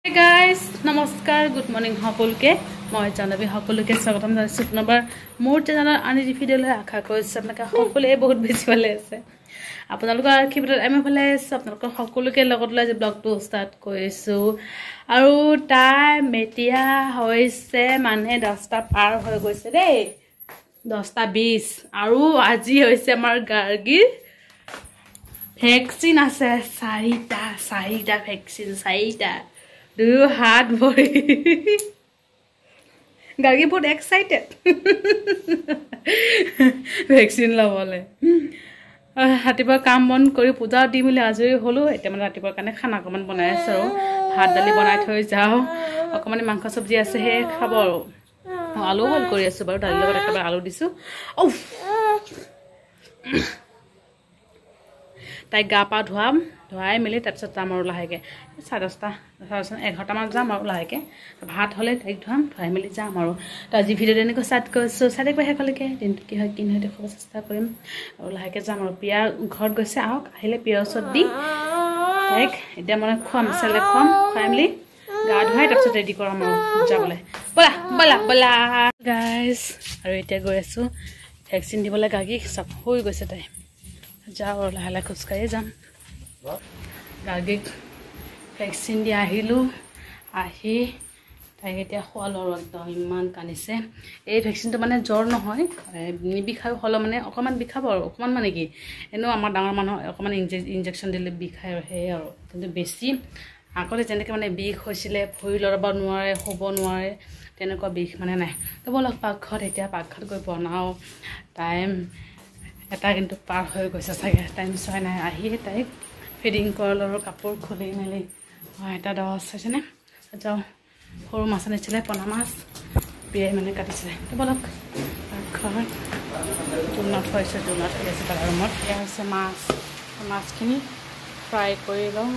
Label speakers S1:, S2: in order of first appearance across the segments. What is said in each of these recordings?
S1: Hey guys, নমস্কাৰ good morning সকলোকে মই জানবী সকলোকে স্বাগতম জনাইছো পুনৰবাৰ মোৰ চেনেলৰ আনি ভিডিঅ'লৈ আশা কৰিছো আপোনালোকে সকলোৱে বহুত বেছি ভালে আছে আপোনালোকৰ আশীৰ্বাদত আমি ভালে আছো আপোনালোকৰ সকলোকে লগত লৈ যে ব্লগটো ষ্টাৰ্ট কৰিছো আৰু টাইম এতিয়া হৈছে মানে 10টা পাৰ হৈ গৈছে দেই 10:20 আৰু আজি হৈছে আমাৰ গাৰ্গীৰ ভেকচিন আছে 4টা ভেকচিন 4টা Do you hard boy? Gargi বহুত excited. Vaccine লবলে। হাতিবা কাম বন কৰি পূজা দি মিলি আজৰি হলো এতিয়া মানে ৰাতিপুৱাৰ কাৰণে খানা অকমান বনাই আছো আৰু ভাত দালি বনাই থৈ যাও অকমান মাংস সবজি আছে হে খাব আৰু আলু বইল কৰি আছো বাৰু দালি লগত একেবাৰে আলু দিছো তাই গা পা ধুৱাই মেলি তাৰপিছত যাম আৰু লাহেকে 10:30 11টা মান যাম আৰু লাহেকে ভাত হলে তাইক ধুৱাই মেলি যাম আৰু তো আজি ভিডিঅ' এনেকৈ ষ্টাৰ্ট কৰিছো চাই থাকিব শেষলৈকে দিনটো কি হয় দেখাব চেষ্টা কৰিম আৰু লাহেকে যাম আৰু পিয়া ঘৰত গৈছে আহক আহিলে পিয়াৰ ওচৰত দি তাইক এতিয়া মানে খুৱাই মেলি গা ধুৱাই তাৰপিছত ৰেডি কৰাম আৰু যাবলৈ বলা গাইজ আৰু এতিয়া গৈ আছো ভেকচিন দিবলৈ গাগি চব হৈ গৈছে তাই যাও আৰু লাহে লাহে খোজকাঢ়ি যাম গাগিক ভেকচিন দি আহিলো আহি তাইক এতিয়া খোৱালো আৰু একদম ইমান কান্দিছে এই ভেকচিনটো মানে জ্বৰ নহয় নিবিষায় হলে মানে অকমান বিষাব আৰু অকমান মানে কি এনেও আমাৰ ডাঙৰ মানুহ অকমান ইনজেকশ্যন দিলে বিষায় আৰু সেই আৰু কিন্তু বেছি আগতে যেনেকৈ মানে বিষ হৈছিলে ভৰি লৰাব নোৱাৰে শুব নোৱাৰে তেনেকুৱা বিষ মানে নাই তো বলক পাকঘৰত গৈ বনাও টাইম এটা কিন্তু পাৰ হৈ গৈছে চাগে টাইম চোৱা নাই আহি তাইক ফিডিং কৰিলোঁ আৰু কাপোৰ খুলি মেলি এটা 10 হৈছেনে যাওঁ সৰু মাছ আনিছিলে পনা মাছ বিয়াই মানে কাটিছিলে তো বলক পাকঘৰত জোলনাত থৈছে তাৰ ৰুমত এয়া হৈছে মাছখিনি ফ্ৰাই কৰি লওঁ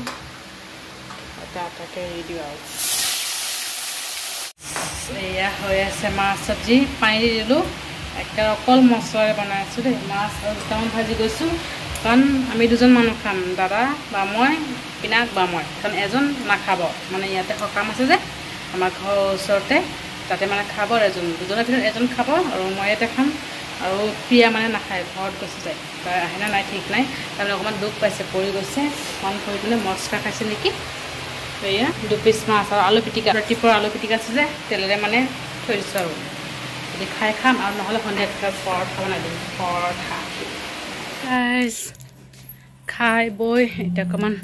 S1: এটাকে এৰি দিওঁ আৰু এয়া হৈ আছে মাছ চব্জি পানী দি দিলোঁ একটা অকল মছলাৰে বনাই আছো দেই মাছ আৰু দুটামান ভাজি গৈছোঁ কাৰণ আমি দুজন মানুহ খাম দাদা বা মই পিনাক বা মই কাৰণ এজন নাখাব মানে ইয়াতে সকাম আছে যে আমাৰ ঘৰৰ ওচৰতে তাতে মানে খাব দুজনৰ ভিতৰত এজন খাব আৰু মই ইয়াতে খাম আৰু পিয়া মানে নাখায় ঘৰত গৈছে যায় তাই আহে নে নাই ঠিক নাই তাৰমানে অকণমান দুখ পাইছে পৰি গৈছে মন কৰি পিনে মচকা খাইছে নেকি এয়া 2 পিচ মাছ আৰু আলু পিটিকা ৰাতিপুৱা আলু পিটিকা আছে যে তেলেৰে মানে থৈ দিছোঁ আৰু যদি খাই খাম আৰু নহ'লে সন্ধিয়া পৰঠা বনাই দিম পৰঠা খাই বৈ এতিয়া অকণমান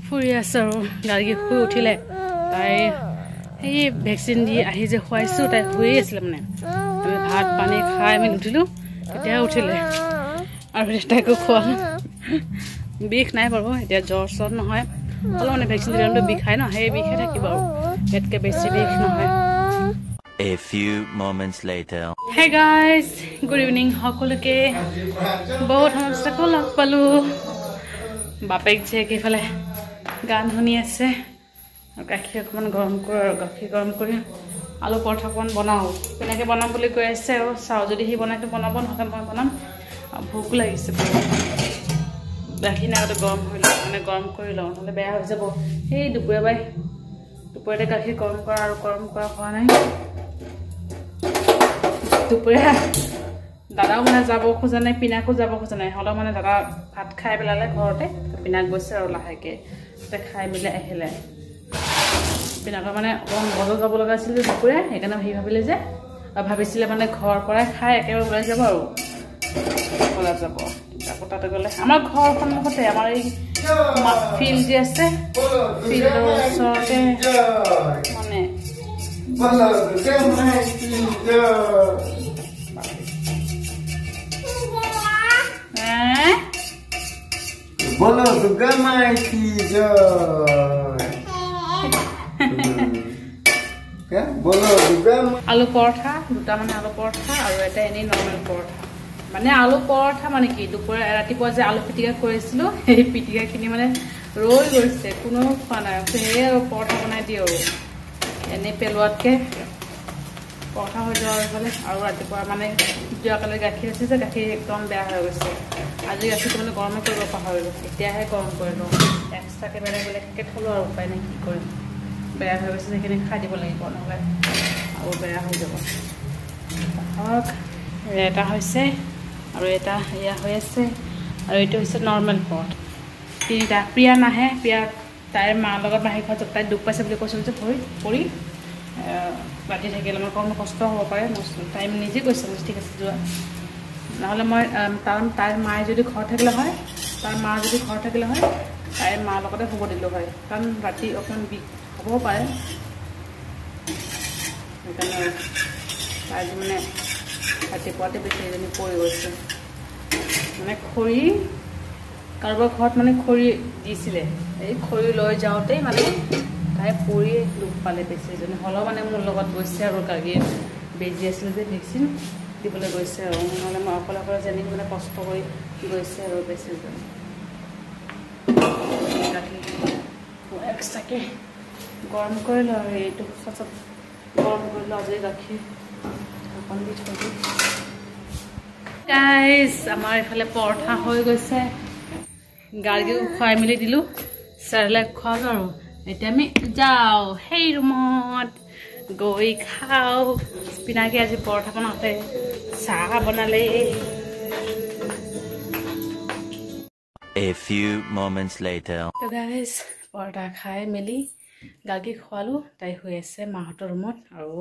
S1: ফুৰি আছোঁ আৰু গাড়ী শুই উঠিলে তাই সেই ভেকচিন দি আহি যে খুৱাইছোঁ তাই শুয়ে আছিলে মানে আমি ভাত পানী খাই মেলি উঠিলোঁ তেতিয়া উঠিলে আৰু তাইকো খোৱালোঁ বিষ নাই বাৰু এতিয়া জ্বৰ নহয় অলপ মানে ভেকচিন দিলে বিষাই ন সেই বিষে থাকিব আৰু ইয়াতকৈ বেছি বিষ নহয়
S2: A few moments later.
S1: Hey guys, good evening. সকলোকে বহুত সমস্যাকো লগ পালো বাপেক যে কিফালে গান শুনি আছে গাখীৰ অকণমান গৰম কৰোঁ আৰু গাখীৰ গৰম কৰি আলু পৰঠা অকণমান বনাওঁ তেনেকৈ বনাম বুলি কৈ আছে আৰু চাওঁ যদি সি বনাইতো বনাব নহ'লে মই বনাম ভোক লাগিছে গাখীৰ আগতে গৰম কৰি লওঁ নহ'লে বেয়া হৈ যাব সেই দুপৰীয়াতে গাখীৰ গৰম কৰা হোৱা নাই দুপৰীয়া দাদাও মানে যাব খোজা নাই পিনাকো যাব খোজা নাই হ'লেও মানে দাদা ভাত খাই পেলালে ঘৰতে পিনাক গৈছে আৰু লাহেকৈ তাতে খাই মেলি আহিলে পিনাকৰ মানে অকণমান বজাৰ যাব লগা আছিল দুপৰীয়া সেইকাৰণে সি ভাবিলে যে ভাবিছিলে মানে ঘৰৰ পৰাই খাই একেবাৰে ওলাই যাব আৰু আকৌ তাতে গ'লে আমাৰ ঘৰৰ সন্মুখতে আমাৰ এই ফিল্ড যে আছে ফিল্ডৰ ওচৰতে মানে
S3: Bolo Durga Mai ki joy. Bolo Durga Mai.
S1: আলু পৰঠা দুটা মানে আলু পৰঠা আৰু এটা এনেই নৰ্মেল পৰঠা মানে আলু পৰঠা মানে কি দুপৰীয়া ৰাতিপুৱা যে আলু পিটিকা কৰিছিলোঁ সেই পিটিকাখিনি মানে ৰৈ গৈছে কোনো খোৱা নাই সেয়ে আৰু পৰঠা বনাই দিওঁ আৰু এনেই পেলোৱাতকৈ পৰঠা হৈ যোৱাৰ ফালে আৰু ৰাতিপুৱা মানে যোৱাকালি গাখীৰ আছে যে গাখীৰ একদম বেয়া হৈ গৈছে আজি গাখীৰটো মানে গৰমে কৰিব পাহৰিলোঁ এতিয়াহে গৰম কৰি লওঁ এক্সট্ৰাকৈ বেলেগকৈ থ'লোঁ আৰু উপায় নাই কি কৰিম বেয়া হৈ গৈছে সেইখিনি খাই দিব লাগিব নহ'লে আৰু বেয়া হৈ যাব এটা হৈছে আৰু এটা এয়া হৈ আছে আৰু এইটো হৈছে নৰ্মেল পট তিনিটা প্ৰিয়া নাহে প্ৰিয়া তাইৰ মাৰ লগত মাহী ঘৰত তাই দুখ পাইছে বুলি কৈছিল যে পৰি ৰাতি থাকিলে মোৰ কম কষ্ট হ'ব পাৰে তাই নিজে কৈছে ঠিক আছে যোৱা নহ'লে মই তাইৰ মায়ে যদি ঘৰত থাকিলে হয় তাইৰ মা যদি ঘৰত থাকিলে হয় তাইৰ মাৰ লগতে শুব দিলোঁ হয় কাৰণ ৰাতি অকণমান বিষ হ'ব পাৰে সেইকাৰণে তাই মানে ৰাতিপুৱাতে বেছি এজনী পৰি গৈছে মানে খৰি কাৰোবাৰ ঘৰত মানে খৰি দিছিলে এই খৰি লৈ যাওঁতেই মানে তাই পৰি দুখ পালে বেছি এজনী হ'লেও মানে মোৰ লগত গৈছে আৰু গাড়ীয়ে বেজি আছিলে যে ভেকচিন দিবলৈ গৈছে আৰু নহ'লে মই অকলে অকলে যেনি মানে কষ্ট কৰি গৈছে আৰু বেছিজনী এক্সট্ৰাকৈ গৰম কৰিলোঁ আৰু এইটো চচত গৰম কৰিলোঁ আজি গাখীৰ অকণ দি থৈ দিওঁ গাইজ আমাৰ এইফালে পৰঠা হৈ গৈছে গাড়ীও খুৱাই মেলি দিলোঁ চেৰেলেক খুৱাওক আৰু এতিয়া আমি যাওঁ সেই ৰুমত গৈ খাওঁ পিনাকী আজি পৰঠা বনাওঁতে চাহ বনালে
S2: A few moments later.
S1: তো গাইজ পৰঠা খাই মেলি গাখীৰ খোৱালোঁ তাই শুই আছে মাহঁতৰ ৰুমত আৰু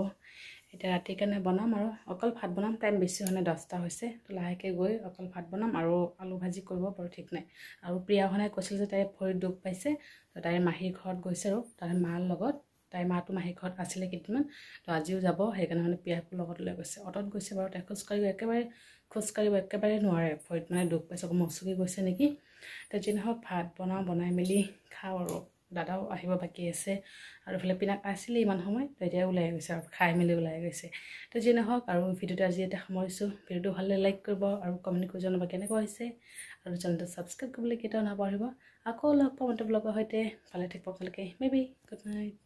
S1: এতিয়া ৰাতিৰ কাৰণে বনাম আৰু অকল ভাত বনাম টাইম বেছি হোৱা নাই 10টা হৈছে তো লাহেকৈ গৈ অকল ভাত বনাম আৰু আলু ভাজি কৰিব বাৰু ঠিক নাই আৰু প্ৰিয়াখনে কৈছিল যে তাই ভৰিত দুখ পাইছে তো তাইৰ মাহীৰ ঘৰত গৈছে আৰু তাইৰ মাৰ লগত তাইৰ মাটো মাহীৰ ঘৰত আছিলে কেইদিনমান তো আজিও যাব সেইকাৰণে মানে প্ৰিয়াকো লগত লৈ গৈছে অটত গৈছে বাৰু তাই খোজকাঢ়িব একেবাৰে নোৱাৰে ভৰিত মানে দুখ পাইছে অকণ মচকি গৈছে নেকি তো যি নহওক ভাত বনাই মেলি খাওঁ আৰু দাদাও আহিব বাকী আছে আৰু এইফালে পিনাক আছিলে ইমান সময় তো এতিয়া ওলাই গৈছে আৰু খাই মেলি ওলাই গৈছে তো যি নহওক আৰু ভিডিঅ'টো আজি ইয়াতে সামৰিছোঁ ভিডিঅ'টো ভাল লাগিলে লাইক কৰিব আৰু কমেণ্ট কৰি জনাব কেনেকুৱা হৈছে আৰু চেনেলটো ছাবস্ক্ৰাইব কৰিবলৈ কেতিয়াও নাপাহৰিব আকৌ লগ পাম এটা ব্লগৰ সৈতে ভালে থাকিব আপোনালোকে বাই বাই গুড নাইট